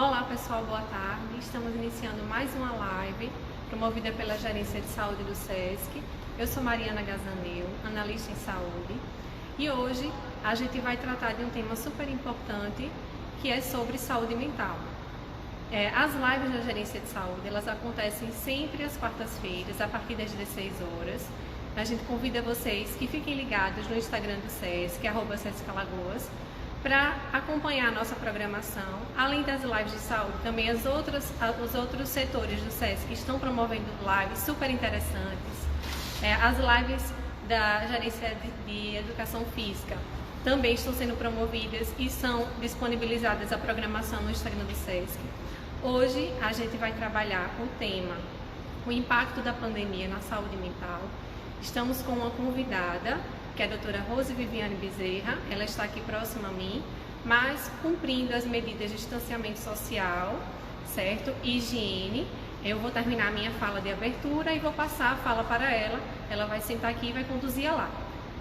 Olá pessoal, boa tarde. Estamos iniciando mais uma live promovida pela Gerência de Saúde do SESC. Eu sou Mariana Gazaneu, analista em saúde, e hoje a gente vai tratar de um tema super importante que é sobre saúde mental. As lives da Gerência de Saúde, elas acontecem sempre às quartas-feiras, a partir das 16 horas. A gente convida vocês que fiquem ligados no Instagram do SESC, @SESCAlagoas, para acompanhar a nossa programação. Além das lives de saúde, também os outros setores do SESC estão promovendo lives super interessantes. As lives da Gerência de Educação Física também estão sendo promovidas e são disponibilizadas a programação no Instagram do SESC. Hoje a gente vai trabalhar o tema, o impacto da pandemia na saúde mental. Estamos com uma convidada, que é a doutora Rose Viviane Bezerra. Ela está aqui próxima a mim, mas cumprindo as medidas de distanciamento social, certo? E higiene. Eu vou terminar a minha fala de abertura e vou passar a fala para ela. Ela vai sentar aqui e vai conduzir a live,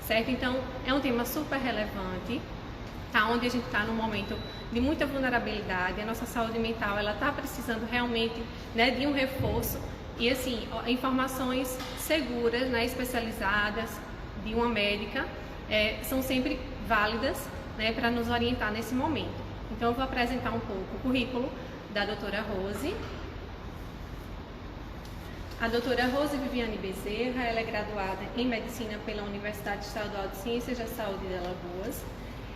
certo? Então, é um tema super relevante, tá? Onde a gente está num momento de muita vulnerabilidade. A nossa saúde mental, ela está precisando realmente, né, de um reforço. E assim, informações seguras, né, especializadas, de uma médica, são sempre válidas, né, para nos orientar nesse momento. Então eu vou apresentar um pouco o currículo da doutora Rose. A doutora Rose Viviane Bezerra, ela é graduada em Medicina pela Universidade Estadual de Ciências da Saúde de Alagoas.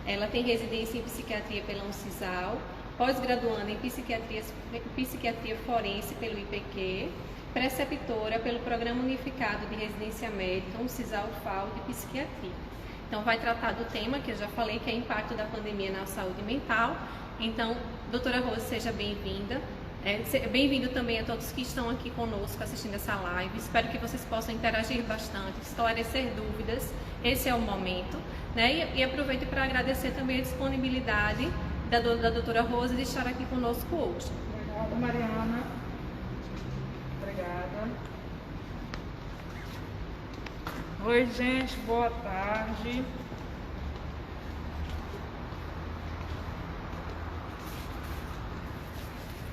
Ela tem residência em Psiquiatria pela Uncisal, pós-graduanda em Psiquiatria Forense pelo IPQ, preceptora pelo Programa Unificado de Residência Médica, Uncisal-FAO de Psiquiatria. Então, vai tratar do tema que eu já falei, que é o impacto da pandemia na saúde mental. Então, doutora Rose, seja bem-vinda. Bem-vindo também a todos que estão aqui conosco assistindo essa live. Espero que vocês possam interagir bastante, esclarecer dúvidas. Esse é o momento, né? E aproveito para agradecer também a disponibilidade da doutora Rose de estar aqui conosco hoje. Obrigada, Mariana. Obrigada. Oi, gente, boa tarde.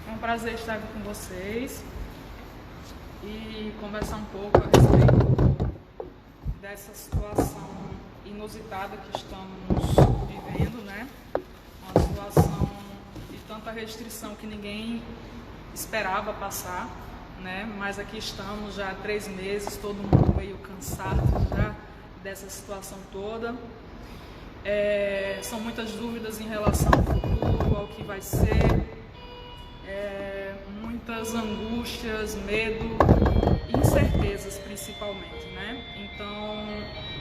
É um prazer estar aqui com vocês e conversar um pouco a respeito dessa situação inusitada que estamos vivendo, né? Uma situação de tanta restrição que ninguém esperava passar, né? Mas aqui estamos já há 3 meses, todo mundo meio cansado já dessa situação toda. São muitas dúvidas em relação ao futuro, ao que vai ser, muitas angústias, medo, incertezas principalmente, né? Então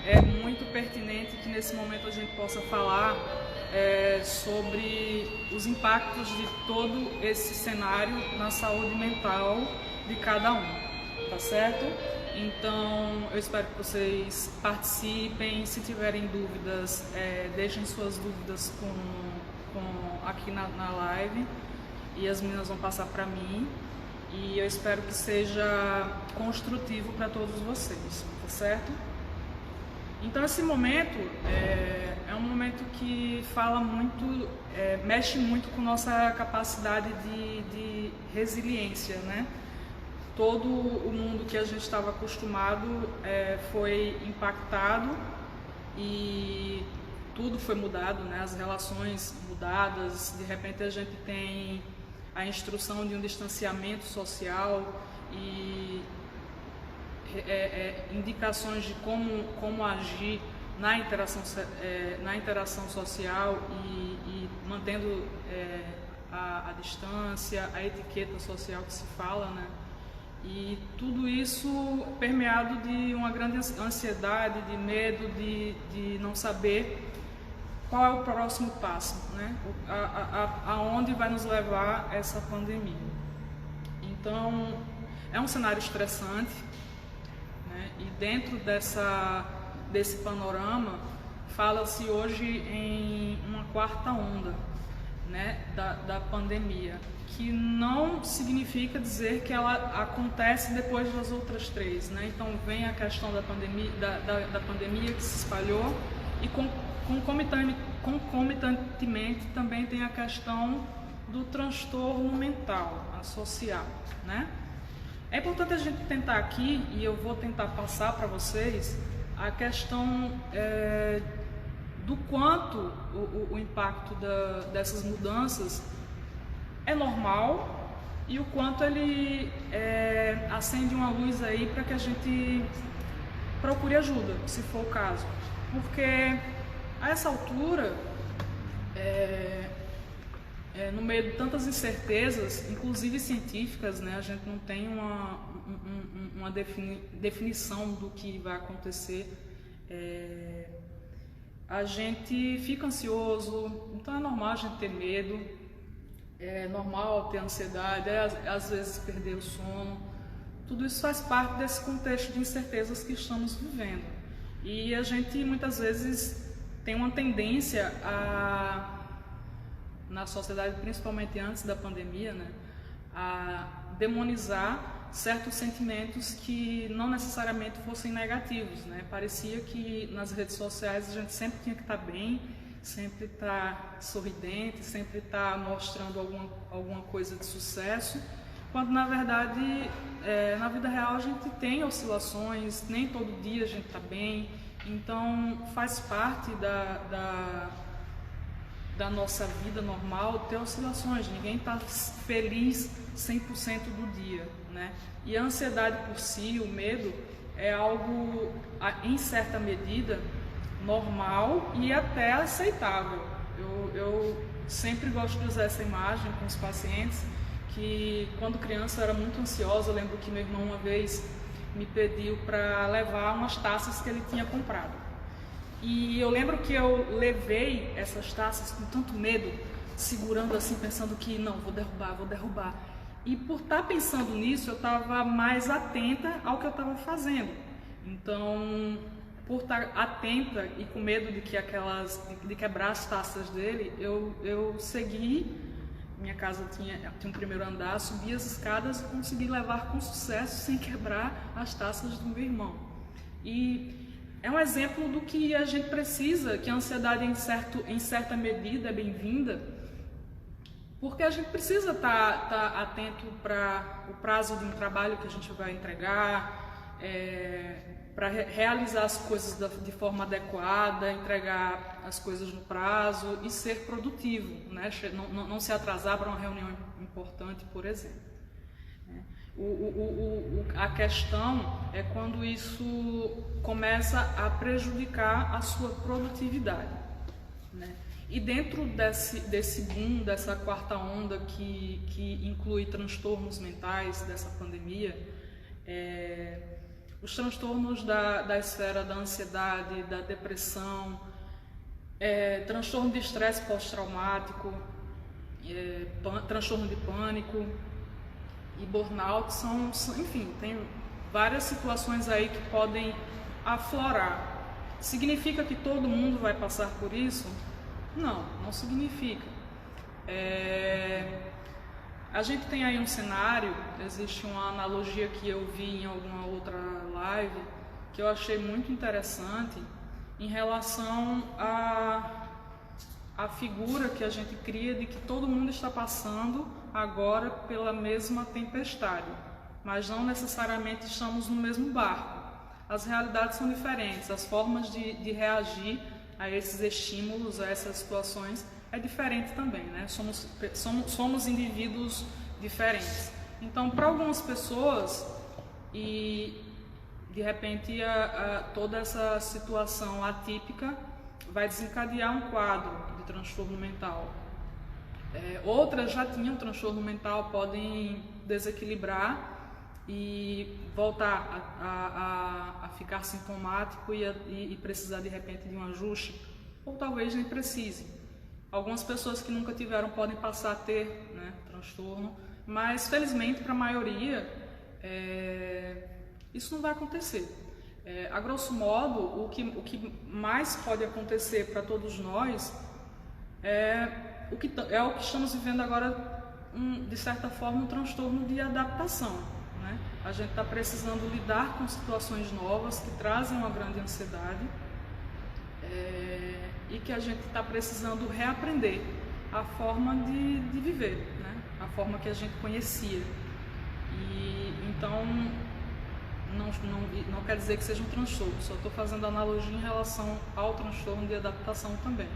é muito pertinente que nesse momento a gente possa falar sobre os impactos de todo esse cenário na saúde mental de cada um, tá certo? Então eu espero que vocês participem. Se tiverem dúvidas, deixem suas dúvidas aqui na live e as meninas vão passar para mim, e eu espero que seja construtivo para todos vocês, tá certo? Então esse momento é um momento que fala muito, mexe muito com nossa capacidade de resiliência, né? Todo o mundo que a gente estava acostumado foi impactado e tudo foi mudado, né? As relações mudadas, de repente a gente tem a instrução de um distanciamento social e indicações de como agir na interação social e mantendo a distância, a etiqueta social que se fala, né? E tudo isso permeado de uma grande ansiedade, de medo, de não saber qual é o próximo passo, né? Aonde vai nos levar essa pandemia. Então, é um cenário estressante, né? E dentro desse panorama, fala-se hoje em uma 4ª onda, né, da pandemia, que não significa dizer que ela acontece depois das outras 3, né? Então vem a questão da pandemia que se espalhou e concomitantemente também tem a questão do transtorno mental associado, né? É importante a gente tentar aqui, e eu vou tentar passar para vocês, a questão do quanto o impacto dessas mudanças é normal e o quanto ele acende uma luz aí para que a gente procure ajuda, se for o caso. Porque a essa altura, no meio de tantas incertezas, inclusive científicas, né, a gente não tem uma definição do que vai acontecer. A gente fica ansioso, então é normal a gente ter medo, é normal ter ansiedade, às vezes perder o sono. Tudo isso faz parte desse contexto de incertezas que estamos vivendo. E a gente muitas vezes tem uma tendência na sociedade, principalmente antes da pandemia, né, a demonizar certos sentimentos que não necessariamente fossem negativos, né? Parecia que nas redes sociais a gente sempre tinha que estar bem, sempre estar sorridente, sempre estar mostrando alguma coisa de sucesso, quando na verdade na vida real a gente tem oscilações, nem todo dia a gente está bem, então faz parte da nossa vida normal ter oscilações, ninguém está feliz 100% do dia, né? E a ansiedade por si, o medo, é algo, em certa medida, normal e até aceitável. Eu sempre gosto de usar essa imagem com os pacientes, que quando criança eu era muito ansiosa. Eu lembro que meu irmão uma vez me pediu para levar umas taças que ele tinha comprado. E eu lembro que eu levei essas taças com tanto medo, segurando assim, pensando que não, vou derrubar. E por estar pensando nisso, eu estava mais atenta ao que eu estava fazendo. Então, por estar atenta e com medo de quebrar as taças dele, eu segui. Minha casa tinha um primeiro andar, subi as escadas e consegui levar com sucesso, sem quebrar as taças do meu irmão. E é um exemplo do que a gente precisa, que a ansiedade em certa medida é bem-vinda, porque a gente precisa estar atento para o prazo de um trabalho que a gente vai entregar, para realizar as coisas de forma adequada, entregar as coisas no prazo e ser produtivo, né? Não se atrasar para uma reunião importante, por exemplo. A questão é quando isso começa a prejudicar a sua produtividade, né? E dentro desse boom, dessa quarta onda que inclui transtornos mentais dessa pandemia, os transtornos da esfera da ansiedade, da depressão, transtorno de estresse pós-traumático, transtorno de pânico e burnout enfim, tem várias situações aí que podem aflorar. Significa que todo mundo vai passar por isso? Não significa. A gente tem aí um cenário, existe uma analogia que eu vi em alguma outra live, que eu achei muito interessante, em relação à figura que a gente cria de que todo mundo está passando agora pela mesma tempestade, mas não necessariamente estamos no mesmo barco. As realidades são diferentes, as formas de reagir a esses estímulos, a essas situações, é diferente também, né? Somos indivíduos diferentes. Então, para algumas pessoas, e de repente toda essa situação atípica vai desencadear um quadro de transtorno mental. Outras já tinham transtorno mental, podem desequilibrar e voltar a ficar sintomático e precisar de repente de um ajuste, ou talvez nem precise. Algumas pessoas que nunca tiveram podem passar a ter, né, transtorno, mas felizmente para a maioria isso não vai acontecer. A grosso modo, o que mais pode acontecer para todos nós é o que estamos vivendo agora, de certa forma, um transtorno de adaptação, né? A gente está precisando lidar com situações novas que trazem uma grande ansiedade, e que a gente está precisando reaprender a forma de viver, né? A forma que a gente conhecia. E então não quer dizer que seja um transtorno, só estou fazendo analogia em relação ao transtorno de adaptação também,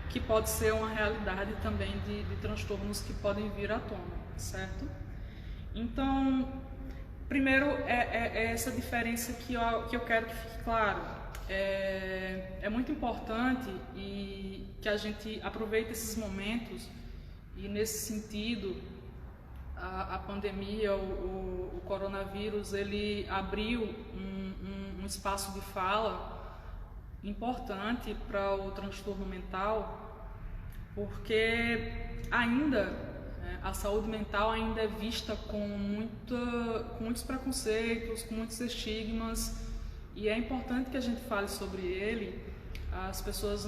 que pode ser uma realidade também de transtornos que podem vir à tona, certo? Então, primeiro é essa diferença que eu quero que fique claro. É muito importante e que a gente aproveite esses momentos, e nesse sentido a pandemia, o coronavírus, ele abriu um espaço de fala importante para o transtorno mental, porque ainda a saúde mental ainda é vista com muitos preconceitos, com muitos estigmas, e é importante que a gente fale sobre ele. As pessoas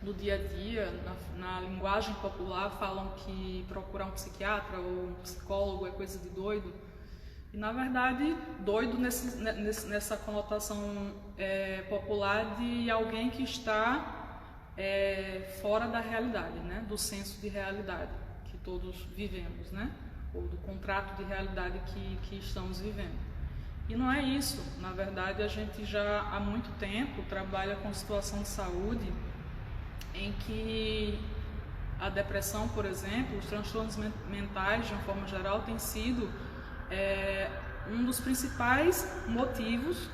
no dia a dia, na linguagem popular, falam que procurar um psiquiatra ou um psicólogo é coisa de doido. E, na verdade, doido nessa conotação popular de alguém que está fora da realidade, né? Do senso de realidade que todos vivemos, né? Ou do contrato de realidade que estamos vivendo. E não é isso. Na verdade, a gente já há muito tempo trabalha com situação de saúde em que a depressão, por exemplo, os transtornos mentais, de uma forma geral, tem sido um dos principais motivos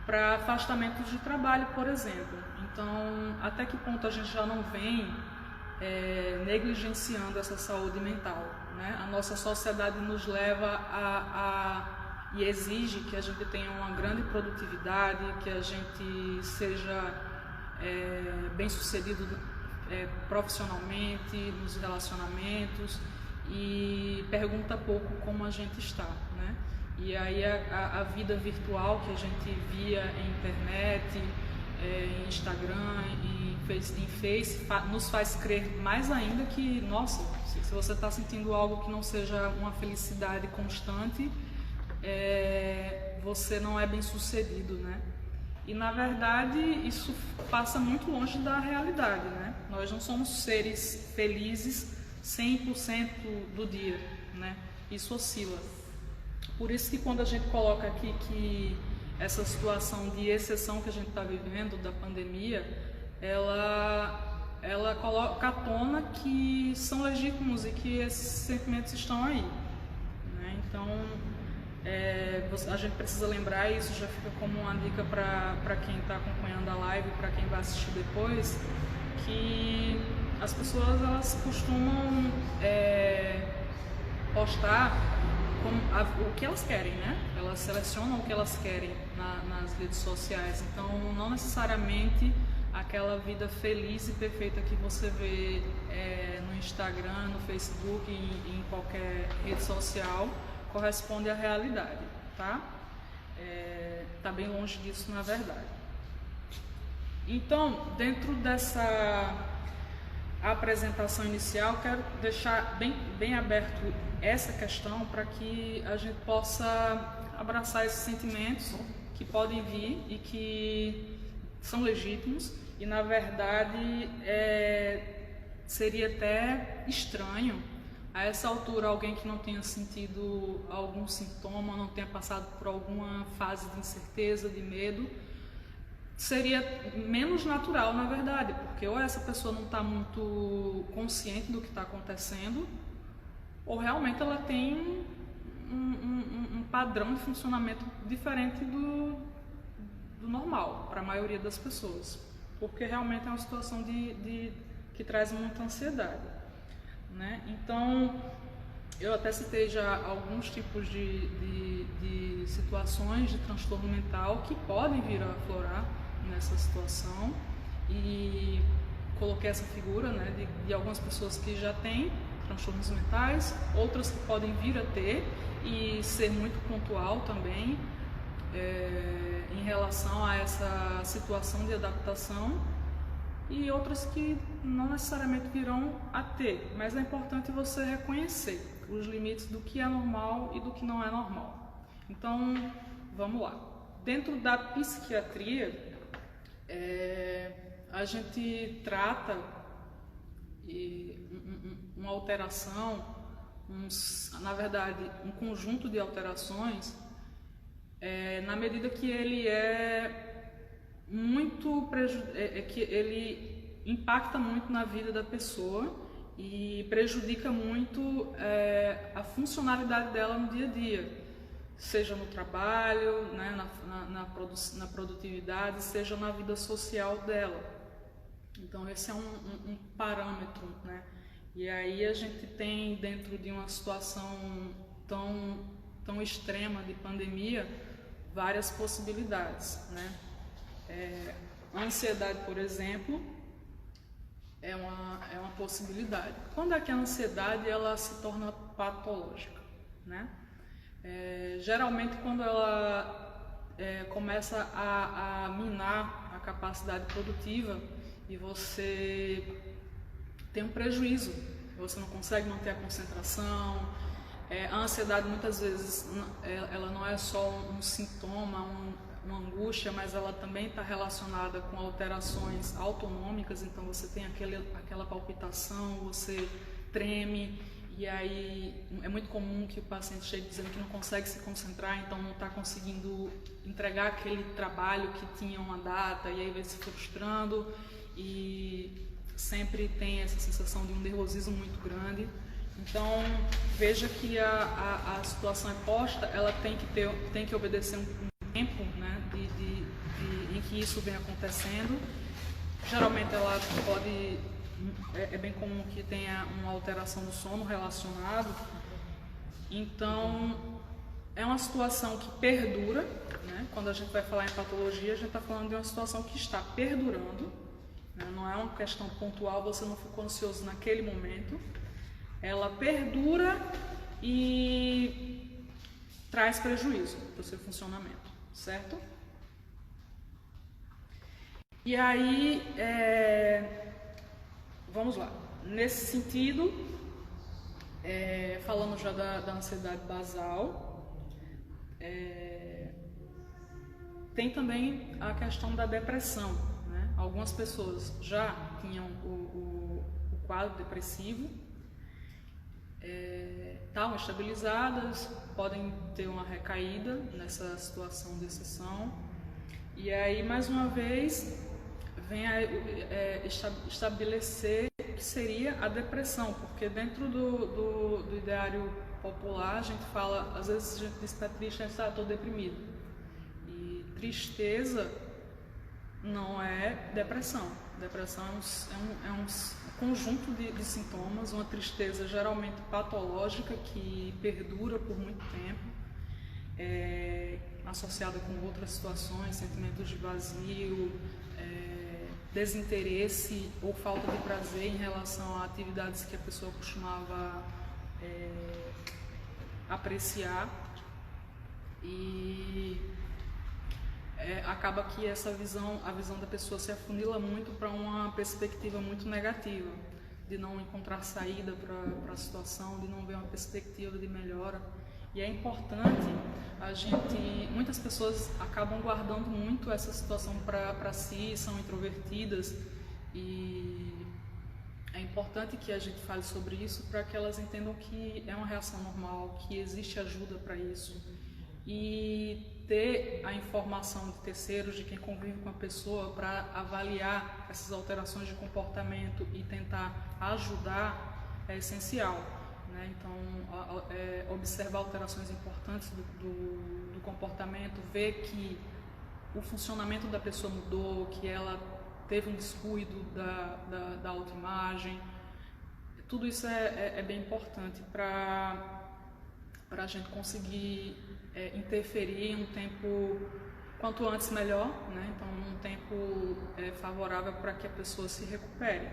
para afastamentos de trabalho, por exemplo. Então, até que ponto a gente já não vem negligenciando essa saúde mental, né? A nossa sociedade nos leva e exige que a gente tenha uma grande produtividade, que a gente seja bem-sucedido profissionalmente, nos relacionamentos, e pergunta pouco como a gente está, né? E aí a vida virtual que a gente via em internet, em Instagram, em Face, nos faz crer mais ainda que, nossa, se você está sentindo algo que não seja uma felicidade constante, você não é bem-sucedido, né? E, na verdade, isso passa muito longe da realidade, né? Nós não somos seres felizes 100% do dia, né? Isso oscila. Por isso que quando a gente coloca aqui que essa situação de exceção que a gente está vivendo, da pandemia, ela coloca à tona que são legítimos e que esses sentimentos estão aí, né? Então, a gente precisa lembrar, e isso já fica como uma dica para quem está acompanhando a live, para quem vai assistir depois, que as pessoas elas costumam postar o que elas querem, né? Elas selecionam o que elas querem nas redes sociais. Então, não necessariamente aquela vida feliz e perfeita que você vê no Instagram, no Facebook, em qualquer rede social, corresponde à realidade, tá? Tá bem longe disso, na verdade. Então, dentro dessa apresentação inicial, quero deixar bem aberto essa questão para que a gente possa abraçar esses sentimentos que podem vir e que são legítimos, e na verdade seria até estranho a essa altura alguém que não tenha sentido algum sintoma, não tenha passado por alguma fase de incerteza, de medo. Seria menos natural, na verdade, porque ou essa pessoa não está muito consciente do que está acontecendo, ou realmente ela tem um padrão de funcionamento diferente do normal para a maioria das pessoas, porque realmente é uma situação que traz muita ansiedade, né? Então, eu até citei já alguns tipos de situações de transtorno mental que podem vir a aflorar nessa situação, e coloquei essa figura, né, de algumas pessoas que já têm transtornos mentais, outras que podem vir a ter e ser muito pontual também em relação a essa situação de adaptação, e outras que não necessariamente virão a ter, mas é importante você reconhecer os limites do que é normal e do que não é normal. Então, vamos lá. Dentro da psiquiatria, a gente trata uma alteração, na verdade, um conjunto de alterações, na medida que ele que ele impacta muito na vida da pessoa e prejudica muito a funcionalidade dela no dia a dia, seja no trabalho, né, na produtividade, seja na vida social dela. Então esse é um parâmetro, né? E aí a gente tem, dentro de uma situação tão extrema de pandemia, várias possibilidades, né? A ansiedade, por exemplo, é uma possibilidade. Quando é que a ansiedade ela se torna patológica, né? Geralmente quando ela começa a minar a capacidade produtiva e você tem um prejuízo, você não consegue manter a concentração. A ansiedade muitas vezes ela não é só um sintoma, uma angústia, mas ela também está relacionada com alterações autonômicas. Então você tem aquela palpitação, você treme, e aí é muito comum que o paciente chegue dizendo que não consegue se concentrar, então não está conseguindo entregar aquele trabalho que tinha uma data, e aí vai se frustrando e sempre tem essa sensação de um nervosismo muito grande. Então veja que a situação imposta ela tem que obedecer um tempo, né, em que isso vem acontecendo. Geralmente ela é bem comum que tenha uma alteração do sono relacionado. Então é uma situação que perdura, né? Quando a gente vai falar em patologia, a gente está falando de uma situação que está perdurando, né? Não é uma questão pontual, você não ficou ansioso naquele momento. Ela perdura e traz prejuízo para o seu funcionamento, certo? E aí, vamos lá. Nesse sentido, falando já da ansiedade basal, tem também a questão da depressão, né? Algumas pessoas já tinham o quadro depressivo, estavam estabilizadas, podem ter uma recaída nessa situação de exceção, e aí mais uma vez vem a estabelecer o que seria a depressão, porque dentro do ideário popular a gente fala, às vezes a gente diz que está triste, a gente está todo deprimido, e tristeza não é depressão. Depressão é um conjunto de sintomas, uma tristeza geralmente patológica que perdura por muito tempo, associada com outras situações, sentimentos de vazio, desinteresse ou falta de prazer em relação a atividades que a pessoa costumava apreciar, e acaba que a visão da pessoa se afunila muito para uma perspectiva muito negativa, de não encontrar saída para a situação, de não ver uma perspectiva de melhora. E é importante muitas pessoas acabam guardando muito essa situação para si, são introvertidas, e é importante que a gente fale sobre isso para que elas entendam que é uma reação normal, que existe ajuda para isso, e ter a informação de terceiros, de quem convive com a pessoa, para avaliar essas alterações de comportamento e tentar ajudar é essencial, né? Então, observar alterações importantes do comportamento, ver que o funcionamento da pessoa mudou, que ela teve um descuido da autoimagem, tudo isso é bem importante para a gente conseguir interferir em um tempo quanto antes melhor, né? Então um tempo favorável para que a pessoa se recupere,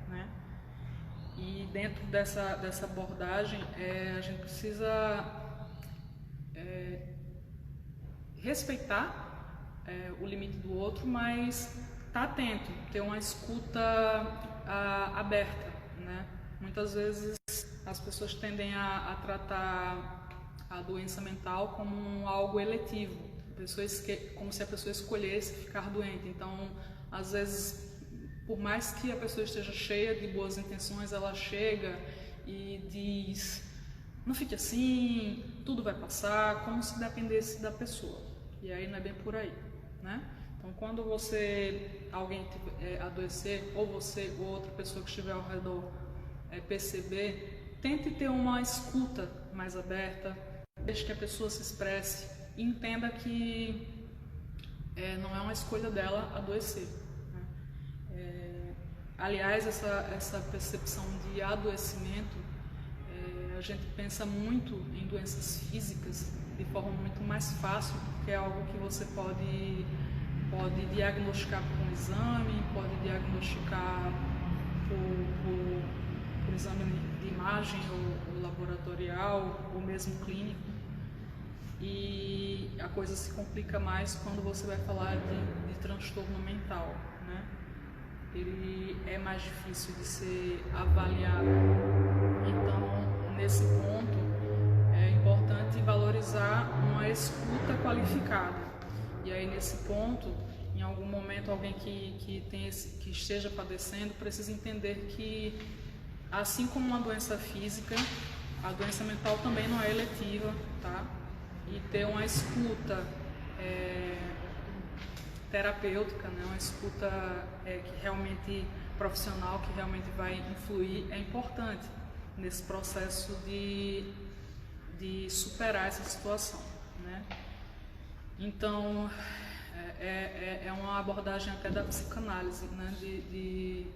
né? E dentro dessa abordagem a gente precisa respeitar o limite do outro, mas estar atento, ter uma escuta aberta, né? Muitas vezes as pessoas tendem a tratar a doença mental como algo eletivo, como se a pessoa escolhesse ficar doente. Então, às vezes, por mais que a pessoa esteja cheia de boas intenções, ela chega e diz: não fique assim, tudo vai passar, como se dependesse da pessoa. E aí não é bem por aí, né? Então, quando alguém adoecer, ou você ou outra pessoa que estiver ao redor perceber, tente ter uma escuta mais aberta, deixe que a pessoa se expresse e entenda que não é uma escolha dela adoecer, né? Aliás, essa percepção de adoecimento, a gente pensa muito em doenças físicas de forma muito mais fácil, porque é algo que você pode diagnosticar por um exame, pode diagnosticar por exame de imagem ou laboratorial, ou mesmo clínico. E a coisa se complica mais quando você vai falar de transtorno mental, né? Ele é mais difícil de ser avaliado. Então, nesse ponto, é importante valorizar uma escuta qualificada. E aí, nesse ponto, em algum momento, alguém que esteja padecendo precisa entender que, assim como uma doença física, a doença mental também não é eletiva, tá? E ter uma escuta terapêutica, né? Uma escuta que realmente profissional, que realmente vai influir, é importante nesse processo de superar essa situação, né? Então, é uma abordagem até da psicanálise, né? De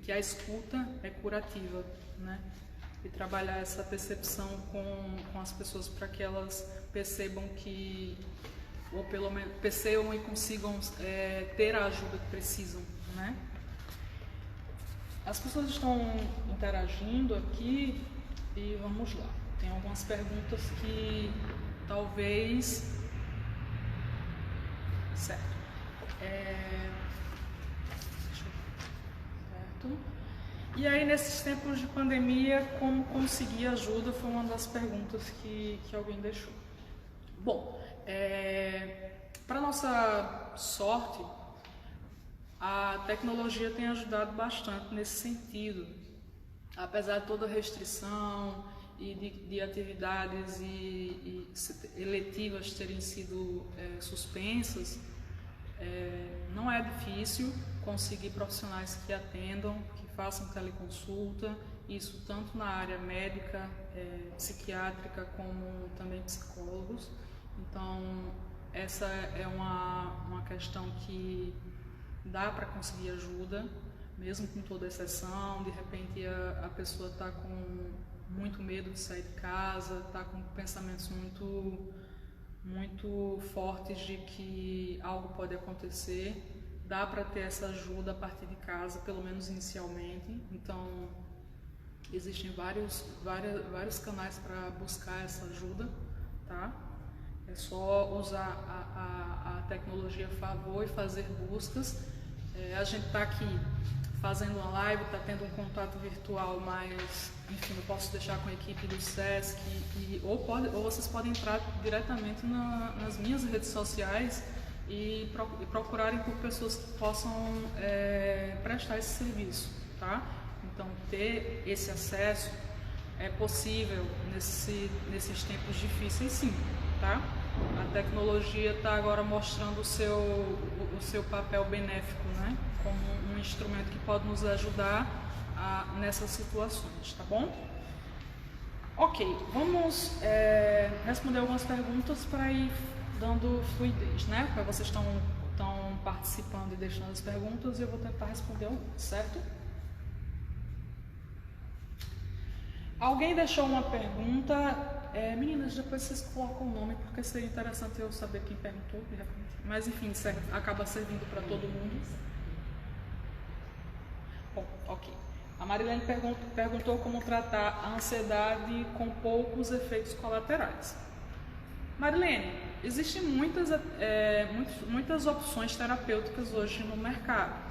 que a escuta é curativa, né? E trabalhar essa percepção com as pessoas para que elas percebam que, ou pelo menos percebam e consigam ter a ajuda que precisam, né? As pessoas estão interagindo aqui e vamos lá. Tem algumas perguntas que talvez... Certo. Certo. E aí, nesses tempos de pandemia, como conseguir ajuda foi uma das perguntas que alguém deixou. Bom, para nossa sorte, a tecnologia tem ajudado bastante nesse sentido. Apesar de toda a restrição e de atividades eletivas terem sido suspensas, não é difícil conseguir profissionais que atendam, que façam teleconsulta, isso tanto na área médica, psiquiátrica, como também psicólogos. Então, essa é uma questão que dá para conseguir ajuda, mesmo com toda exceção. De repente a pessoa está com muito medo de sair de casa, está com pensamentos muito fortes de que algo pode acontecer. Dá para ter essa ajuda a partir de casa, pelo menos inicialmente. Então, existem vários canais para buscar essa ajuda, tá? É só usar a tecnologia a favor e fazer buscas. A gente está aqui fazendo uma live, está tendo um contato virtual, mas, enfim, eu posso deixar com a equipe do SESC, ou vocês podem entrar diretamente nas minhas redes sociais e procurarem por pessoas que possam prestar esse serviço, tá? Então, ter esse acesso é possível nesses tempos difíceis, sim, tá? A tecnologia está agora mostrando o seu papel benéfico, né? Como um instrumento que pode nos ajudar nessas situações, tá bom? Ok, vamos responder algumas perguntas para ir dando fluidez, né? Porque vocês estão participando e deixando as perguntas e eu vou tentar responder algumas, certo? Alguém deixou uma pergunta. Meninas, depois vocês colocam o nome, porque seria interessante eu saber quem perguntou, de repente. Mas enfim, acaba servindo para todo mundo. Bom, ok. A Marilene perguntou como tratar a ansiedade com poucos efeitos colaterais. Marilene, existem muitas opções terapêuticas hoje no mercado.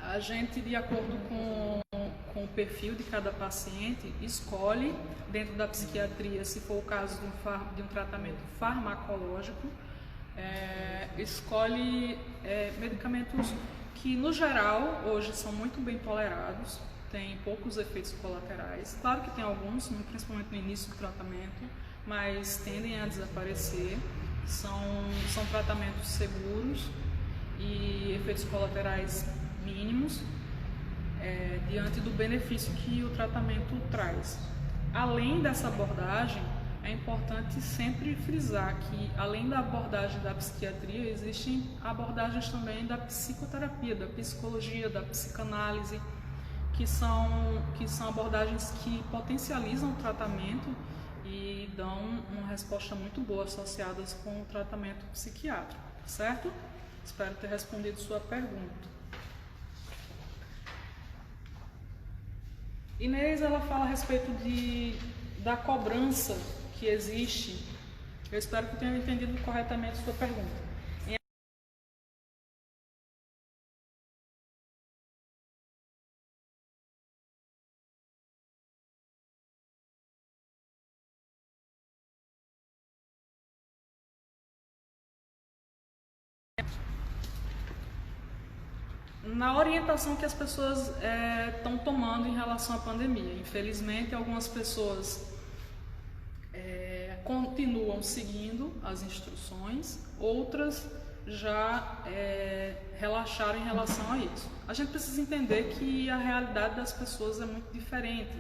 A gente, de acordo com o perfil de cada paciente, escolhe, dentro da psiquiatria, se for o caso de um tratamento farmacológico, escolhe medicamentos que no geral hoje são muito bem tolerados, tem poucos efeitos colaterais. Claro que tem alguns, principalmente no início do tratamento, mas tendem a desaparecer. São tratamentos seguros e efeitos colaterais mínimos, diante do benefício que o tratamento traz. Além dessa abordagem, é importante sempre frisar que, além da abordagem da psiquiatria, existem abordagens também da psicoterapia, da psicologia, da psicanálise, que são abordagens que potencializam o tratamento e dão uma resposta muito boa associadas com o tratamento psiquiátrico, certo? Espero ter respondido sua pergunta. Inês, ela fala a respeito da cobrança que existe. Eu espero que eu tenha entendido corretamente sua pergunta. Na orientação que as pessoas estão tomando em relação à pandemia. Infelizmente, algumas pessoas continuam seguindo as instruções, outras já relaxaram em relação a isso. A gente precisa entender que a realidade das pessoas é muito diferente.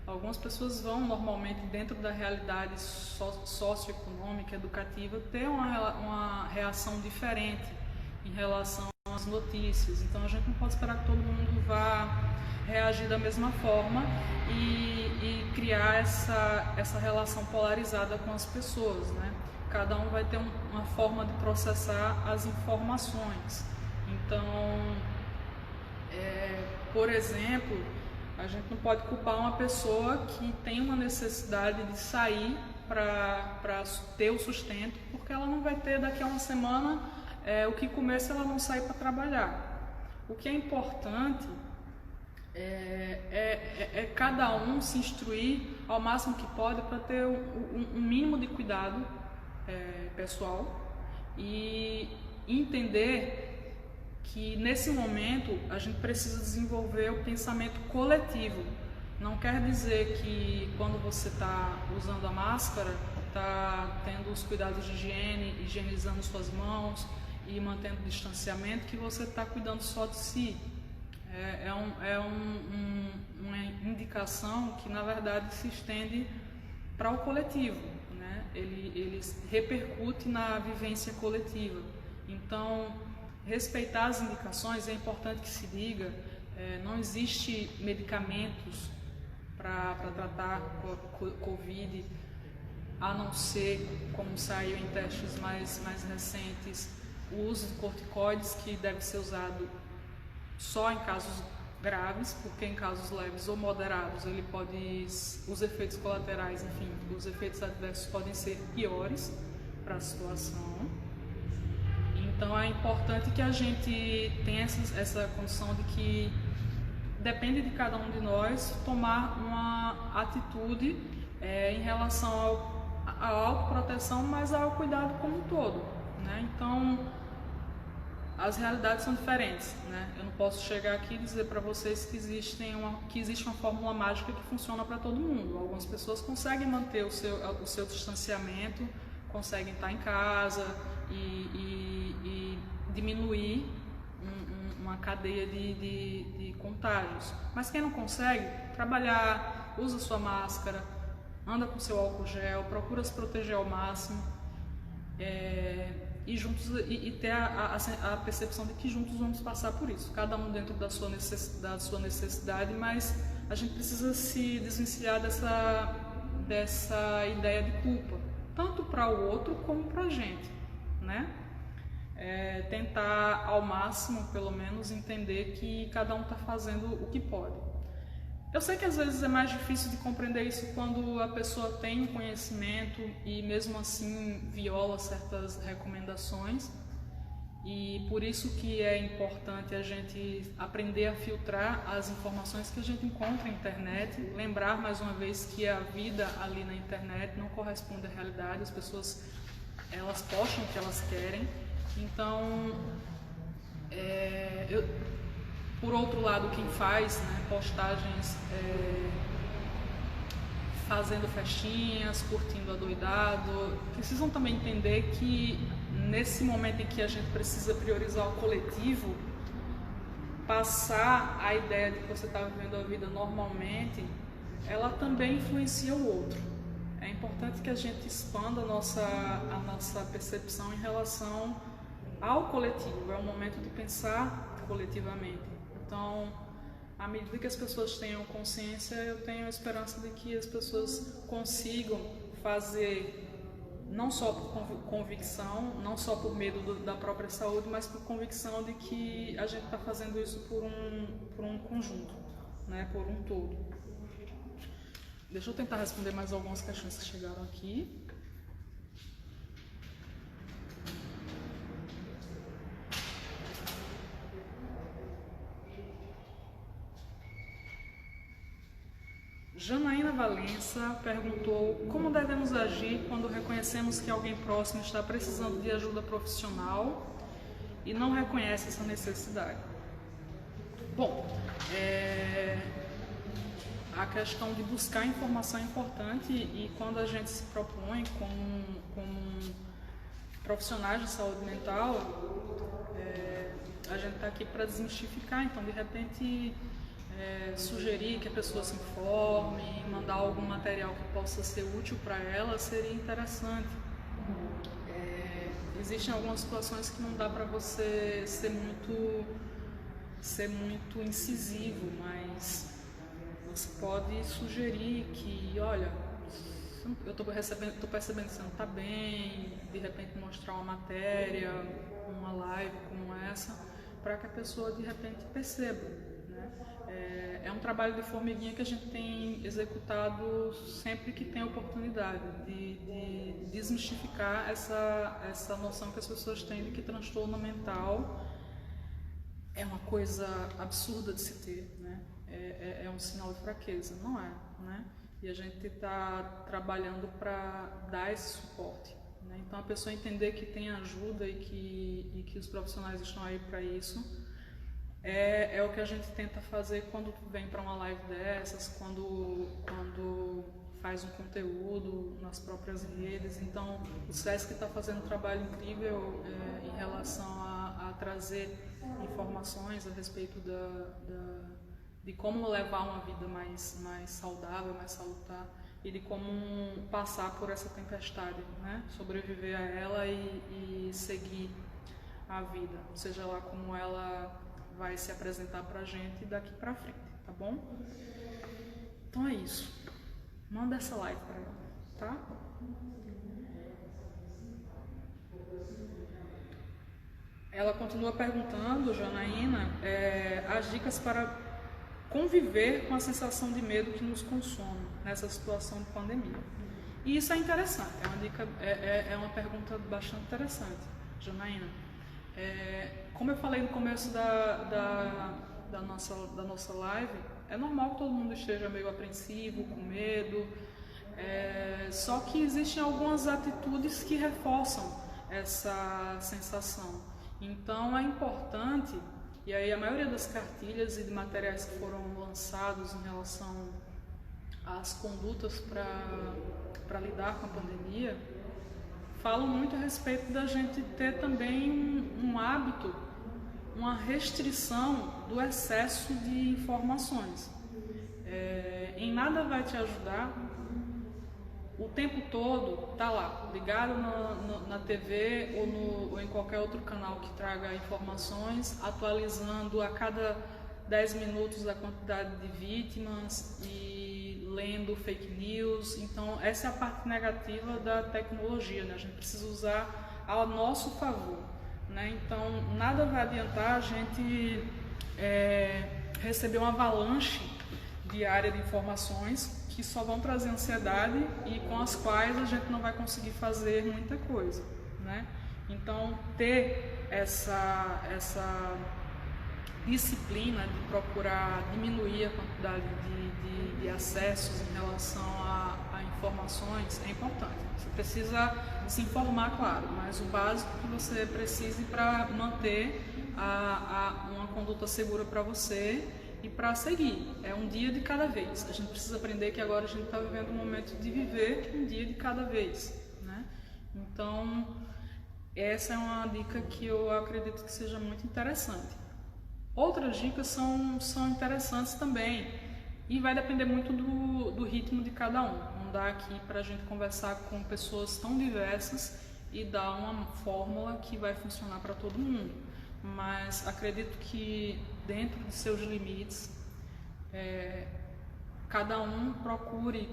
Algumas pessoas vão normalmente, dentro da realidade socioeconômica, educativa, ter uma reação diferente em relação às notícias. Então a gente não pode esperar que todo mundo vá reagir da mesma forma e criar essa relação polarizada com as pessoas, né? Cada um vai ter uma forma de processar as informações. Então, por exemplo, a gente não pode culpar uma pessoa que tem uma necessidade de sair para ter o sustento, porque ela não vai ter daqui a uma semana o que comer se ela não sair para trabalhar. O que é importante é cada um se instruir ao máximo que pode para ter um mínimo de cuidado pessoal e entender que nesse momento a gente precisa desenvolver o pensamento coletivo. Não quer dizer que quando você está usando a máscara, está tendo os cuidados de higiene, higienizando suas mãos e mantendo o distanciamento, que você está cuidando só de si. Uma indicação que na verdade se estende para o coletivo, né? Ele repercute na vivência coletiva. Então, respeitar as indicações é importante que se diga. Não existe medicamentos para tratar Covid, a não ser, como saiu em testes mais recentes, o uso de corticoides, que deve ser usado só em casos graves, porque em casos leves ou moderados os efeitos colaterais, enfim, os efeitos adversos podem ser piores para a situação. Então é importante que a gente tenha essa condição de que depende de cada um de nós tomar uma atitude em relação à autoproteção, mas ao cuidado como um todo, né? Então, as realidades são diferentes, né? Eu não posso chegar aqui e dizer para vocês que existe uma fórmula mágica que funciona para todo mundo. Algumas pessoas conseguem manter o seu distanciamento, conseguem estar em casa e diminuir uma cadeia de contágios. Mas quem não consegue, trabalhar, usa sua máscara, anda com seu álcool gel, procura se proteger ao máximo. E juntos ter a percepção de que juntos vamos passar por isso, cada um dentro da sua necessidade, mas a gente precisa se desvencilhar dessa ideia de culpa, tanto para o outro como para a gente, né? Tentar ao máximo, pelo menos, entender que cada um está fazendo o que pode. Eu sei que às vezes é mais difícil de compreender isso quando a pessoa tem um conhecimento e mesmo assim viola certas recomendações, e por isso que é importante a gente aprender a filtrar as informações que a gente encontra na internet, lembrar mais uma vez que a vida ali na internet não corresponde à realidade, as pessoas elas postam o que elas querem, então Por outro lado, quem faz, né, postagens fazendo festinhas, curtindo adoidado, precisam também entender que nesse momento em que a gente precisa priorizar o coletivo, passar a ideia de que você está vivendo a vida normalmente, ela também influencia o outro. É importante que a gente expanda a nossa percepção em relação ao coletivo. É o momento de pensar coletivamente. Então, à medida que as pessoas tenham consciência, eu tenho a esperança de que as pessoas consigam fazer, não só por convicção, não só por medo da própria saúde, mas por convicção de que a gente está fazendo isso por um conjunto, né, por um todo. Deixa eu tentar responder mais algumas questões que chegaram aqui. Janaína Valença perguntou como devemos agir quando reconhecemos que alguém próximo está precisando de ajuda profissional e não reconhece essa necessidade. Bom, a questão de buscar informação é importante e quando a gente se propõe como profissionais de saúde mental, a gente está aqui para desmistificar, então de repente sugerir que a pessoa se informe, mandar algum material que possa ser útil para ela seria interessante. Existem algumas situações que não dá para você ser muito incisivo, mas você pode sugerir que, olha, eu estou percebendo que você não está bem, de repente mostrar uma matéria, uma live como essa, para que a pessoa de repente perceba. É um trabalho de formiguinha que a gente tem executado sempre que tem oportunidade de desmistificar essa noção que as pessoas têm de que transtorno mental é uma coisa absurda de se ter, né? É um sinal de fraqueza, não é, né? E a gente está trabalhando para dar esse suporte, né? Então a pessoa entender que tem ajuda e que os profissionais estão aí para isso. É o que a gente tenta fazer quando vem para uma live dessas, quando faz um conteúdo nas próprias redes. Então, o SESC está fazendo um trabalho incrível em relação a trazer informações a respeito de como levar uma vida mais saudável, mais salutar e de como passar por essa tempestade, né? Sobreviver a ela e seguir a vida, seja lá como ela vai se apresentar pra gente daqui pra frente, tá bom? Então é isso. Manda essa live pra ela, tá? Ela continua perguntando, Janaína, as dicas para conviver com a sensação de medo que nos consome nessa situação de pandemia. E isso é interessante, é uma dica, é uma pergunta bastante interessante, Janaína. Como eu falei no começo da nossa live, é normal que todo mundo esteja meio apreensivo, com medo, só que existem algumas atitudes que reforçam essa sensação. Então é importante, e aí a maioria das cartilhas e de materiais que foram lançados em relação às condutas para lidar com a pandemia, falam muito a respeito da gente ter também um hábito, uma restrição do excesso de informações. Em nada vai te ajudar o tempo todo tá lá, ligado na TV ou em qualquer outro canal que traga informações, atualizando a cada 10 minutos a quantidade de vítimas e lendo fake news. Então essa é a parte negativa da tecnologia, né? A gente precisa usar ao nosso favor, né? Então nada vai adiantar a gente receber uma avalanche diária de informações que só vão trazer ansiedade e com as quais a gente não vai conseguir fazer muita coisa, né? Então ter disciplina de procurar diminuir a quantidade de acessos em relação a informações é importante. Você precisa se informar, claro, mas o básico que você precise para manter uma conduta segura para você e para seguir. É um dia de cada vez. A gente precisa aprender que agora a gente está vivendo um momento de viver um dia de cada vez, né? Então, essa é uma dica que eu acredito que seja muito interessante. Outras dicas são interessantes também e vai depender muito do ritmo de cada um. Não dá aqui para a gente conversar com pessoas tão diversas e dar uma fórmula que vai funcionar para todo mundo. Mas acredito que dentro de seus limites, cada um procure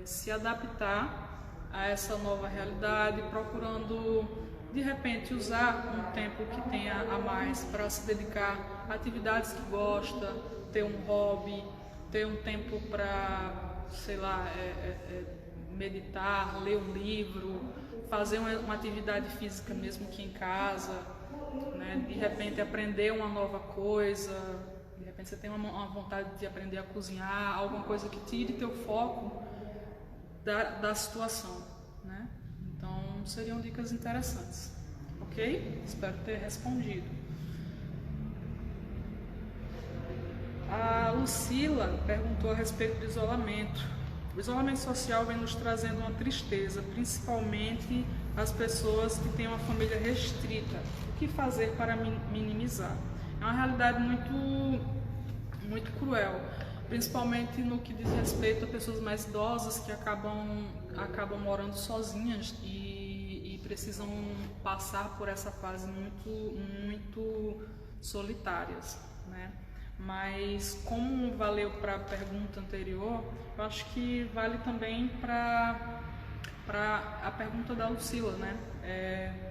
se adaptar a essa nova realidade, procurando de repente usar um tempo que tenha a mais para se dedicar a atividades que gosta, ter um hobby, ter um tempo para, sei lá, meditar, ler um livro, fazer uma atividade física mesmo que em casa, né? De repente aprender uma nova coisa, de repente você tem uma vontade de aprender a cozinhar, alguma coisa que tire teu foco da situação, né? Então seriam dicas interessantes, ok? Espero ter respondido. A Lucila perguntou a respeito do isolamento. O isolamento social vem nos trazendo uma tristeza, principalmente as pessoas que têm uma família restrita. O que fazer para minimizar? É uma realidade muito cruel, principalmente no que diz respeito a pessoas mais idosas que acabam morando sozinhas e precisam passar por essa fase muito solitárias, né? Mas como valeu para a pergunta anterior, eu acho que vale também para a pergunta da Lucila, né?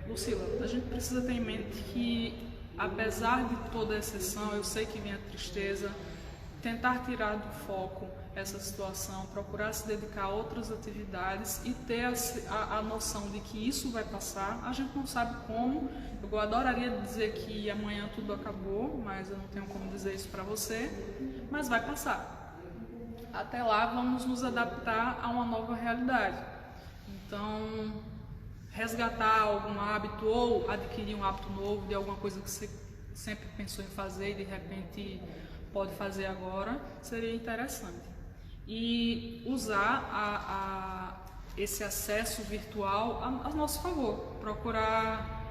Lucila, a gente precisa ter em mente que, apesar de toda exceção, eu sei que vem a tristeza, tentar tirar do foco essa situação, procurar se dedicar a outras atividades e ter a noção de que isso vai passar. A gente não sabe como. Eu adoraria dizer que amanhã tudo acabou, mas eu não tenho como dizer isso para você, mas vai passar. Até lá vamos nos adaptar a uma nova realidade. Então, resgatar algum hábito ou adquirir um hábito novo de alguma coisa que você sempre pensou em fazer e de repente pode fazer agora, seria interessante. E usar esse acesso virtual a nosso favor, procurar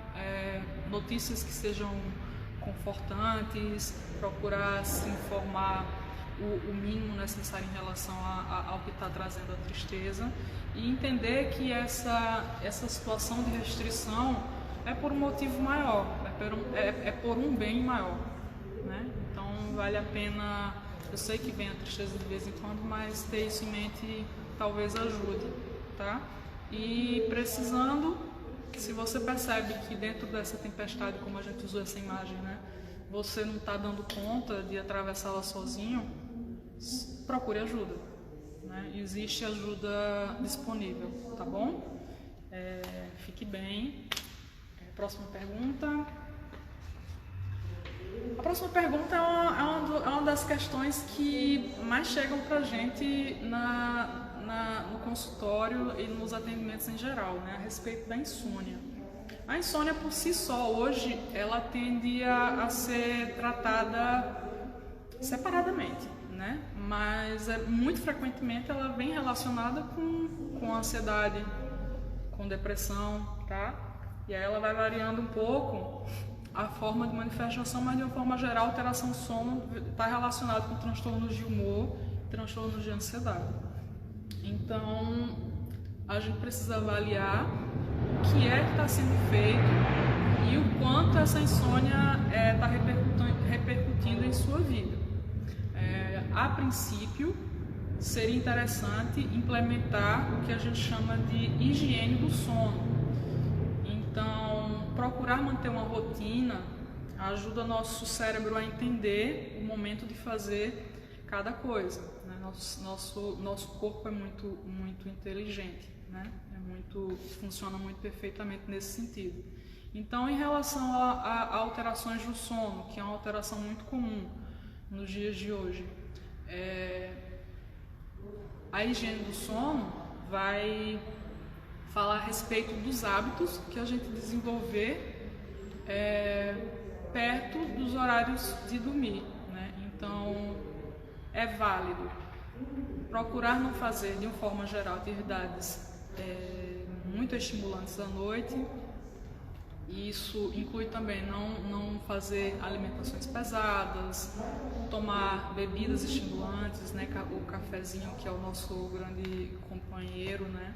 notícias que sejam confortantes, procurar se informar o mínimo necessário em relação ao que está trazendo a tristeza e entender que essa situação de restrição é por um motivo maior, é por um bem maior, né? Então vale a pena, eu sei que vem a tristeza de vez em quando, mas ter isso em mente talvez ajude, tá? E precisando, se você percebe que dentro dessa tempestade, como a gente usou essa imagem, né, você não está dando conta de atravessá-la sozinho, procure ajuda, né? Existe ajuda disponível, tá bom? Fique bem. Próxima pergunta. A próxima pergunta é uma das questões que mais chegam para a gente no consultório e nos atendimentos em geral, né, a respeito da insônia. A insônia por si só, hoje, ela tende a ser tratada separadamente, né? Mas muito frequentemente ela vem relacionada com ansiedade, com depressão, tá? E aí ela vai variando um pouco a forma de manifestação, mas de uma forma geral, a alteração do sono está relacionada com transtornos de humor, transtornos de ansiedade. Então, a gente precisa avaliar o que está sendo feito e o quanto essa insônia está repercutindo em sua vida. A princípio, seria interessante implementar o que a gente chama de higiene do sono. Então, procurar manter uma rotina ajuda nosso cérebro a entender o momento de fazer cada coisa, né? Nosso corpo é muito inteligente. né? Funciona muito perfeitamente nesse sentido. Então, em relação a alterações do sono, que é uma alteração muito comum nos dias de hoje, a higiene do sono vai falar a respeito dos hábitos que a gente desenvolver perto dos horários de dormir, né? Então, é válido procurar não fazer, de uma forma geral, atividades muito estimulantes à noite. Isso inclui também não fazer alimentações pesadas, tomar bebidas estimulantes, né? O cafezinho, que é o nosso grande companheiro, né?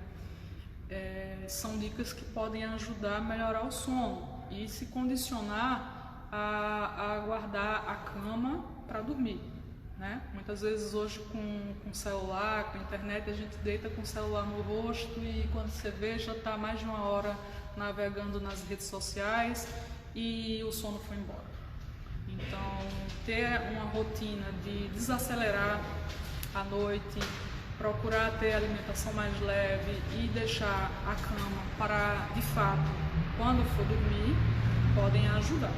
São dicas que podem ajudar a melhorar o sono e se condicionar a guardar a cama para dormir, né? Muitas vezes hoje com celular, com internet, a gente deita com o celular no rosto e quando você vê já está mais de 1 hora navegando nas redes sociais e o sono foi embora. Então, ter uma rotina de desacelerar à noite, procurar ter alimentação mais leve e deixar a cama para, de fato, quando for dormir, podem ajudar.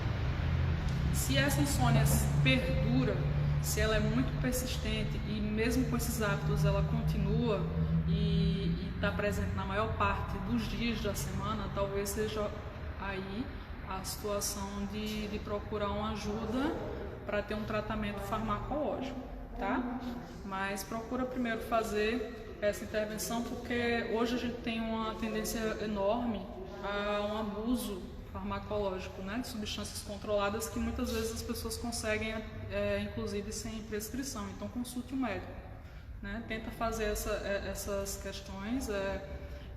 Se essa insônia perdura, se ela é muito persistente e mesmo com esses hábitos ela continua e está presente na maior parte dos dias da semana, talvez seja aí a situação de procurar uma ajuda para ter um tratamento farmacológico, tá? Mas procura primeiro fazer essa intervenção, porque hoje a gente tem uma tendência enorme a um abuso farmacológico, né, de substâncias controladas que muitas vezes as pessoas conseguem, inclusive sem prescrição. Então consulte um médico, né? Tenta fazer essas questões,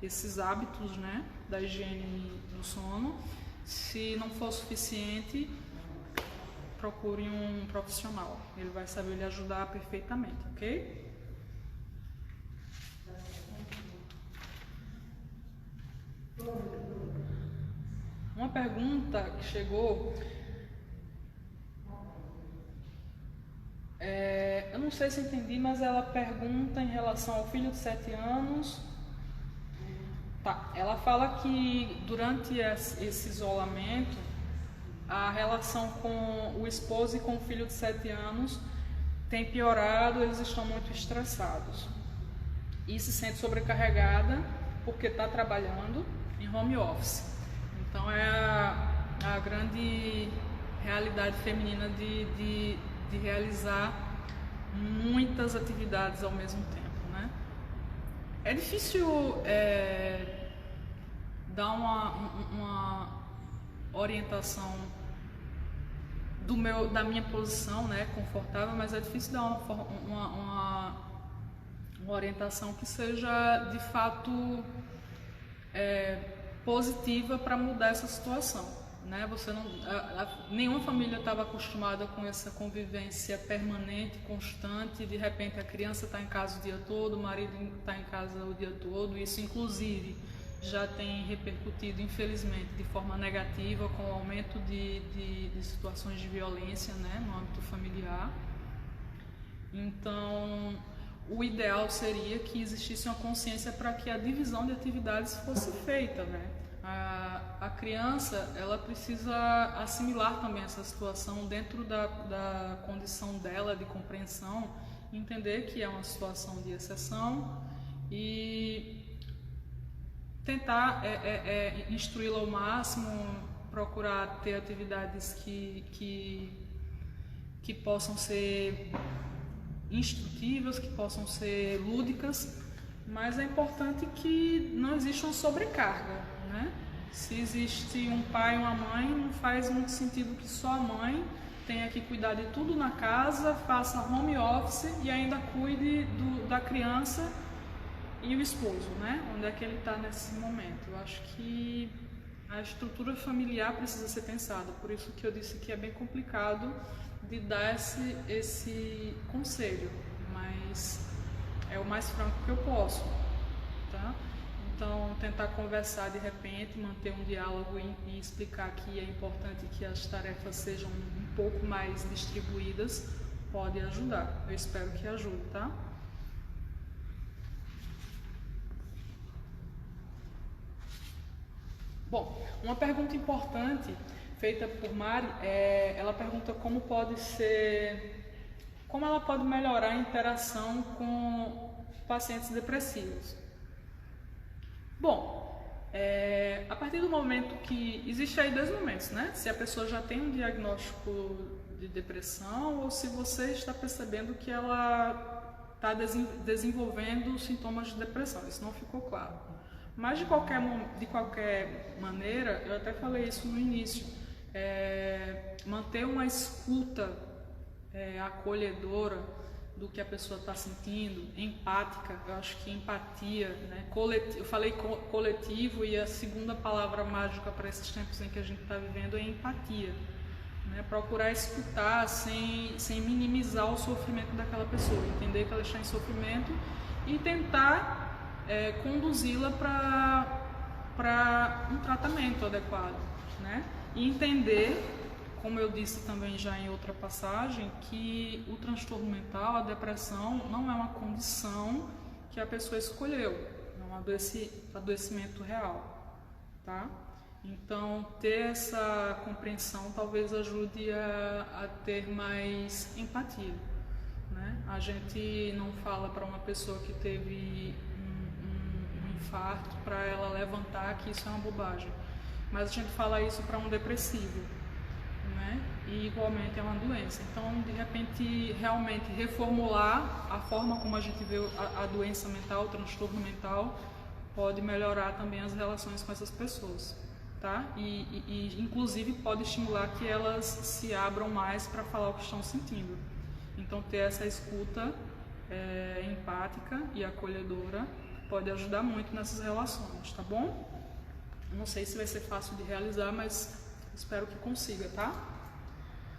esses hábitos, né, da higiene do sono. Se não for suficiente, procure um profissional, ele vai saber lhe ajudar perfeitamente, ok? Uma pergunta que chegou, eu não sei se entendi, mas ela pergunta em relação ao filho de 7 anos. Tá, ela fala que durante esse isolamento, a relação com o esposo e com o filho de 7 anos tem piorado, eles estão muito estressados. E se sente sobrecarregada porque está trabalhando em home office. Então é a grande realidade feminina de realizar muitas atividades ao mesmo tempo, né? É difícil dar uma orientação da minha posição, né, confortável, mas é difícil dar uma orientação que seja de fato positiva para mudar essa situação, né? Nenhuma família estava acostumada com essa convivência permanente, constante. De repente a criança está em casa o dia todo, o marido está em casa o dia todo. Isso inclusive já tem repercutido, infelizmente, de forma negativa com o aumento de situações de violência, né, no âmbito familiar. Então, o ideal seria que existisse uma consciência para que a divisão de atividades fosse feita, né? A criança, ela precisa assimilar também essa situação dentro da condição dela de compreensão, entender que é uma situação de exceção e tentar instruí-la ao máximo, procurar ter atividades que possam ser instrutivas, que possam ser lúdicas, mas é importante que não exista uma sobrecarga, né? Se existe um pai e uma mãe, não faz muito sentido que só a mãe tenha que cuidar de tudo na casa, faça home office e ainda cuide da criança e o esposo, né? Onde é que ele está nesse momento? Eu acho que a estrutura familiar precisa ser pensada, por isso que eu disse que é bem complicado de dar esse conselho, mas é o mais franco que eu posso, tá? Então, tentar conversar de repente, manter um diálogo e explicar que é importante que as tarefas sejam um pouco mais distribuídas, pode ajudar. Eu espero que ajude, tá? Bom, uma pergunta importante feita por Mari, ela pergunta como ela pode melhorar a interação com pacientes depressivos. Bom, a partir do momento que existe aí dois momentos, né? Se a pessoa já tem um diagnóstico de depressão ou se você está percebendo que ela está desenvolvendo sintomas de depressão. Isso não ficou claro. Mas de qualquer maneira, eu até falei isso no início, manter uma escuta acolhedora do que a pessoa está sentindo, empática. Eu acho que empatia, né? Eu falei coletivo, e a segunda palavra mágica para esses tempos em que a gente está vivendo é empatia, né? Procurar escutar sem minimizar o sofrimento daquela pessoa, entender que ela está em sofrimento e tentar conduzi-la para um tratamento adequado, né? E entender, como eu disse também já em outra passagem, que o transtorno mental, a depressão, não é uma condição que a pessoa escolheu, é um adoecimento real, tá? Então, ter essa compreensão talvez ajude a ter mais empatia, né? A gente não fala para uma pessoa que teve um infarto para ela levantar que isso é uma bobagem, mas a gente fala isso para um depressivo, né? E igualmente é uma doença. Então, de repente, realmente reformular a forma como a gente vê a doença mental, o transtorno mental, pode melhorar também as relações com essas pessoas, tá? E inclusive pode estimular que elas se abram mais para falar o que estão sentindo. Então, ter essa escuta empática e acolhedora pode ajudar muito nessas relações, tá bom? Não sei se vai ser fácil de realizar, mas espero que consiga, tá?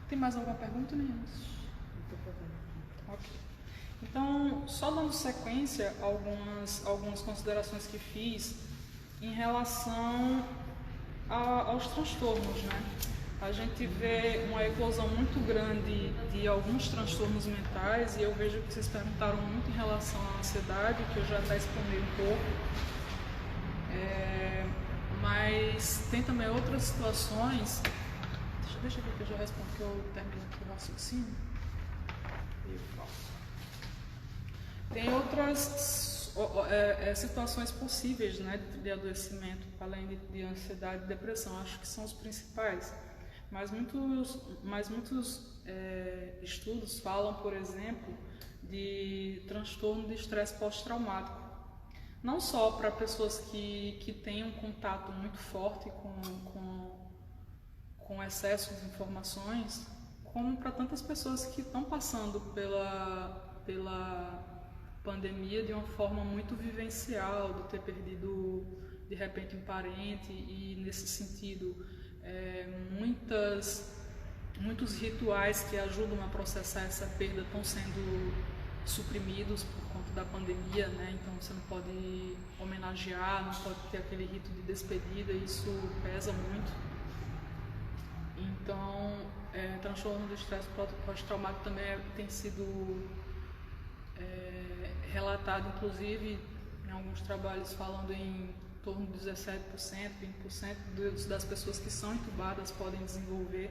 Tem mais alguma pergunta, meninos? Ok. Então, só dando sequência a algumas considerações que fiz em relação aos transtornos, né? A gente vê uma eclosão muito grande de alguns transtornos mentais, e eu vejo que vocês perguntaram muito em relação à ansiedade, que eu já até explanei um pouco. Mas tem também outras situações. Deixa eu ver que eu já respondo, que eu termino aqui o raciocínio. Tem outras situações possíveis, né, de adoecimento, além de ansiedade e depressão. Acho que são os principais. Mas muitos estudos falam, por exemplo, de transtorno de estresse pós-traumático. Não só para pessoas que têm um contato muito forte com excesso de informações, como para tantas pessoas que estão passando pela pandemia de uma forma muito vivencial, de ter perdido de repente um parente, e nesse sentido muitos rituais que ajudam a processar essa perda estão sendo suprimidos por conta da pandemia, né? Então você não pode homenagear, não pode ter aquele rito de despedida, isso pesa muito. Então, transtorno do estresse pós-traumático também tem sido relatado, inclusive, em alguns trabalhos falando em torno de 17%, 20% das pessoas que são entubadas podem desenvolver.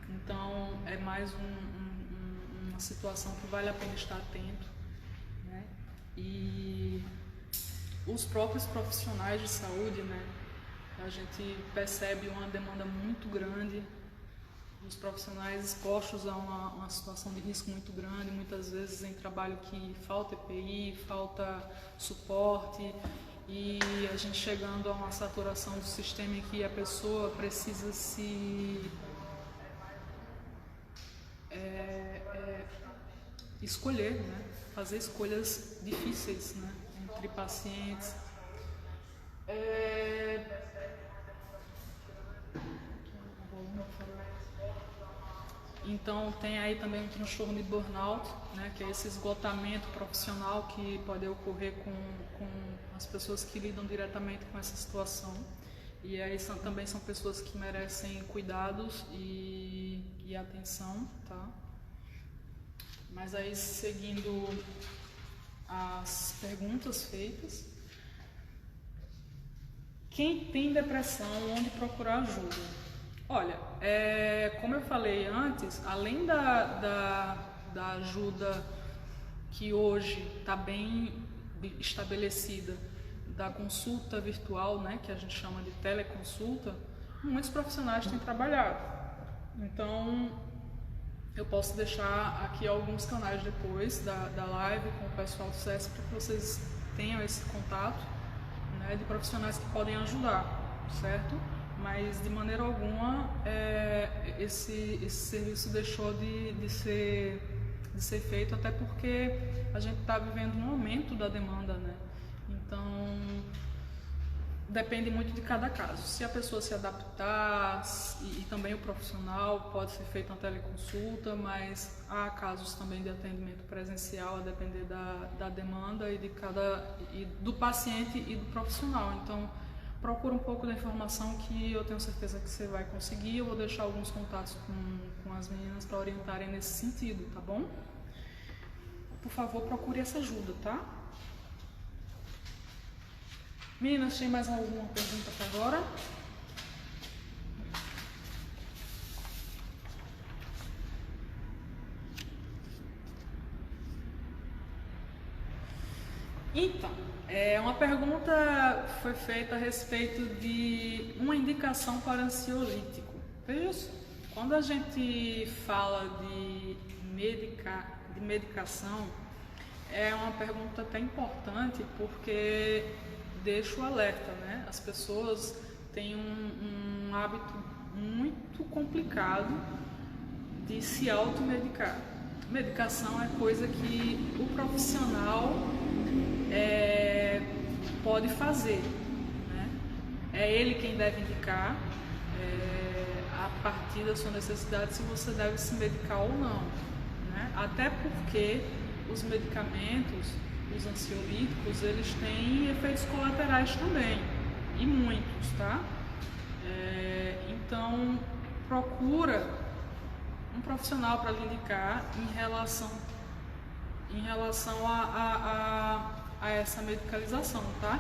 Então, é mais uma situação que vale a pena estar atento, né? E os próprios profissionais de saúde, né? A gente percebe uma demanda muito grande, os profissionais expostos a uma situação de risco muito grande, muitas vezes em trabalho que falta EPI, falta suporte, e a gente chegando a uma saturação do sistema em que a pessoa precisa escolher, né? Fazer escolhas difíceis, né? Entre pacientes. Então tem aí também um transtorno de burnout, né? Que é esse esgotamento profissional que pode ocorrer com as pessoas que lidam diretamente com essa situação. E aí também são pessoas que merecem cuidados e atenção, tá? Mas aí, seguindo as perguntas feitas, Quem tem depressão, onde procurar ajuda? Olha, como eu falei antes, além da ajuda que hoje está bem estabelecida, da consulta virtual, né, que a gente chama de teleconsulta, muitos profissionais têm trabalhado. Então, eu posso deixar aqui alguns canais depois da live com o pessoal do SESC para que vocês tenham esse contato, né, de profissionais que podem ajudar, certo? Mas de maneira alguma esse serviço deixou de ser feito, até porque a gente está vivendo um aumento da demanda, né? Então depende muito de cada caso. Se a pessoa se adaptar e também o profissional, pode ser feita uma teleconsulta, mas há casos também de atendimento presencial, a depender da demanda e do paciente e do profissional. Então procura um pouco da informação que eu tenho certeza que você vai conseguir. Eu vou deixar alguns contatos com as meninas para orientarem nesse sentido, tá bom? Por favor, procure essa ajuda, tá? Meninas, tem mais alguma pergunta para agora? Então, uma pergunta foi feita a respeito de uma indicação para ansiolítico. Veja só, quando a gente fala de medicação, é uma pergunta até importante, porque deixa o alerta, né? As pessoas têm um hábito muito complicado de se automedicar. Medicação é coisa que o profissional pode fazer, né? É ele quem deve indicar a partir da sua necessidade se você deve se medicar ou não, né? Até porque os medicamentos, os ansiolíticos, eles têm efeitos colaterais também, e muitos, tá? Então procura um profissional para lhe indicar em relação a essa medicalização, tá?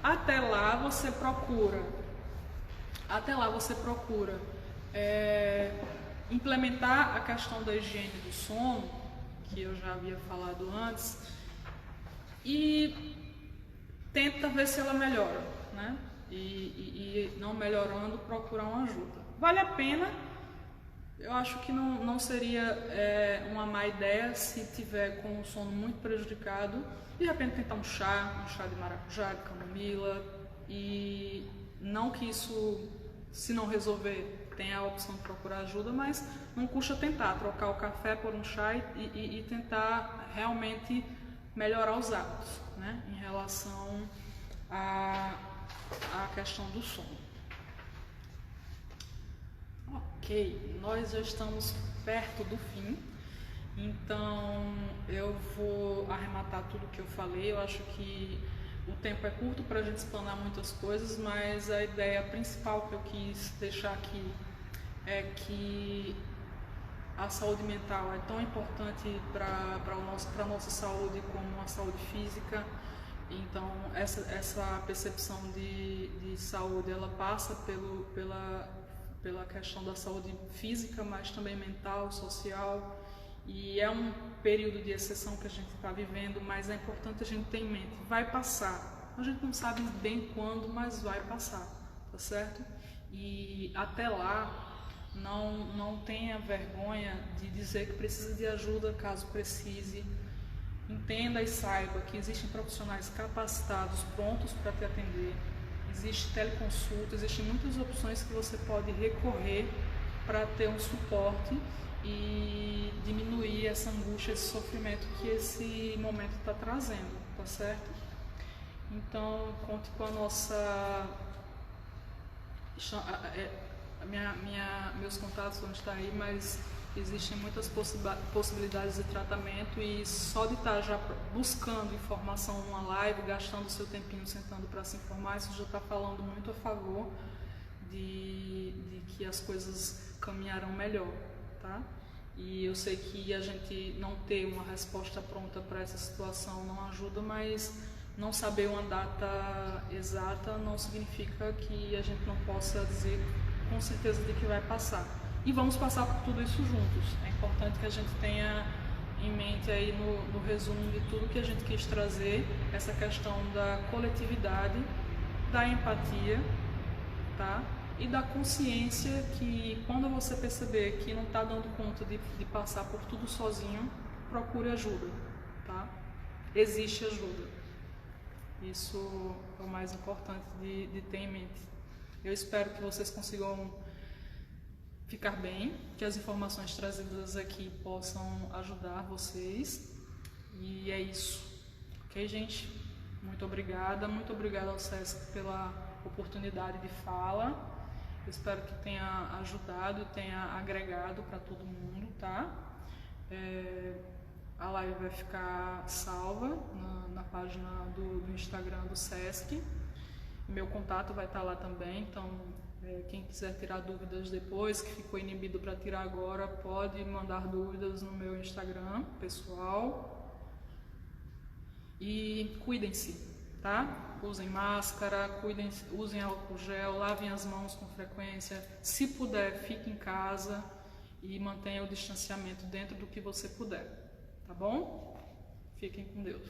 Até lá você procura implementar a questão da higiene do sono, que eu já havia falado antes, e tenta ver se ela melhora, né? E não melhorando, procurar uma ajuda. Vale a pena. Eu acho que não seria uma má ideia se tiver com o sono muito prejudicado, de repente tentar um chá de maracujá, de camomila, e não que isso, se não resolver, tenha a opção de procurar ajuda, mas não custa tentar trocar o café por um chá e tentar realmente melhorar os hábitos, né, em relação à questão do sono. Ok, nós já estamos perto do fim, então eu vou arrematar tudo que eu falei. Eu acho que o tempo é curto para a gente explanar muitas coisas, mas a ideia principal que eu quis deixar aqui é que a saúde mental é tão importante para a nossa saúde como a saúde física. Então essa percepção de saúde, ela passa pela questão da saúde física, mas também mental, social, e é um período de exceção que a gente está vivendo, mas é importante a gente ter em mente, vai passar, a gente não sabe bem quando, mas vai passar, tá certo? E até lá, não tenha vergonha de dizer que precisa de ajuda caso precise. Entenda e saiba que existem profissionais capacitados, prontos para te atender. Existe teleconsulta, existem muitas opções que você pode recorrer para ter um suporte e diminuir essa angústia, esse sofrimento que esse momento está trazendo, tá certo? Então, conte com a nossa... meus contatos vão estar aí, mas existem muitas possibilidades de tratamento, e só de estar já buscando informação numa live, gastando seu tempinho sentando para se informar, isso já está falando muito a favor de que as coisas caminharão melhor, tá? E eu sei que a gente não ter uma resposta pronta para essa situação não ajuda, mas não saber uma data exata não significa que a gente não possa dizer com certeza de que vai passar. E vamos passar por tudo isso juntos. É importante que a gente tenha em mente aí no resumo de tudo que a gente quis trazer, essa questão da coletividade, da empatia, tá? E da consciência que quando você perceber que não está dando conta de passar por tudo sozinho, procure ajuda, tá? Existe ajuda. Isso é o mais importante de ter em mente. Eu espero que vocês consigam ficar bem, que as informações trazidas aqui possam ajudar vocês. E é isso. Ok, gente? Muito obrigada ao SESC pela oportunidade de fala. Eu espero que tenha ajudado, tenha agregado para todo mundo, tá? A live vai ficar salva na página do Instagram do SESC. Meu contato vai estar lá também, então quem quiser tirar dúvidas depois, que ficou inibido para tirar agora, pode mandar dúvidas no meu Instagram pessoal. E cuidem-se, tá? Usem máscara, usem álcool gel, lavem as mãos com frequência. Se puder, fique em casa e mantenha o distanciamento dentro do que você puder, tá bom? Fiquem com Deus.